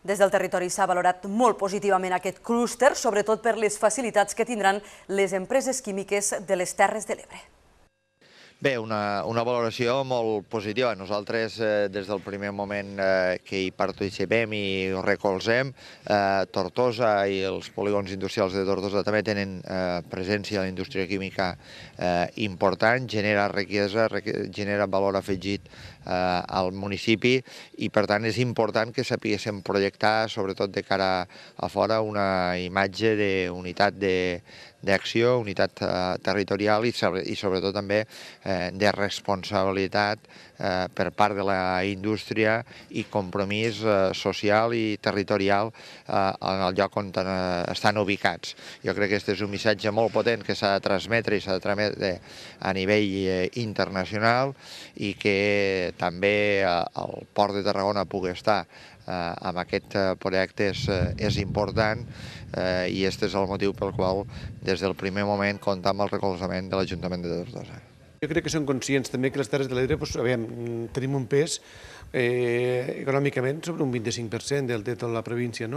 Des del territori s'ha valorat molt positivament aquest clúster, sobretot per les facilitats que tindran les empreses químiques de les Terres de l'Ebre. Bé, una valoració molt positiva. Nosaltres, des del primer moment que hi participem i ho recolzem, Tortosa i els polígons industrials de Tortosa també tenen presència a la indústria química important, genera riquesa, genera valor afegit al municipi i, per tant, és important que sapiguéssim projectar, sobretot de cara a fora, una imatge d'unitat d'acció, unitat territorial i sobretot també de responsabilitat per part de la indústria i compromís social i territorial en el lloc on estan ubicats. Jo crec que aquest és un missatge molt potent que s'ha de transmetre i s'ha de transmetre a nivell internacional i que també el Port de Tarragona pugui estar amb aquest projecte és important i aquest és el motiu pel qual des del primer moment compta amb el recolzament de l'Ajuntament de Tortosa. Jo crec que són conscients també que les Terres de l'Ebre tenim un pes econòmicament sobre un 25% de tota la província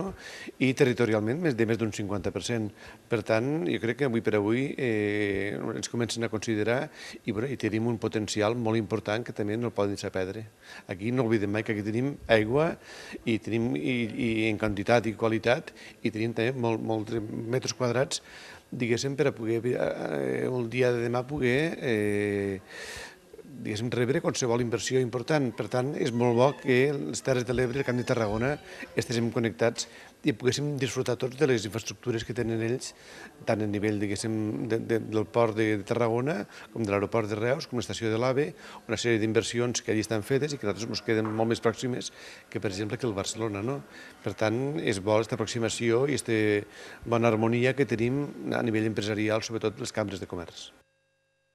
i territorialment de més d'un 50%. Per tant, jo crec que avui per avui ens comencen a considerar i tenim un potencial molt important que també no el poden deixar perdre. Aquí no oblidem mai que aquí tenim aigua i en quantitat i qualitat i tenim també molts metres quadrats diguéssim, per a poder el dia de demà poder rebre qualsevol inversió important. Per tant, és molt bo que les Terres de l'Ebre i el Camp de Tarragona estiguem connectats i poguéssim disfrutar tots de les infraestructures que tenen ells, tant a nivell, diguéssim, del port de Tarragona, com de l'aeroport de Reus, com l'estació de l'AVE, una sèrie d'inversions que allí estan fetes i que nosaltres ens queden molt més pròximes que, per exemple, que el Barcelona. Per tant, és bo aquesta aproximació i aquesta bona harmonia que tenim a nivell empresarial, sobretot les cambres de comerç.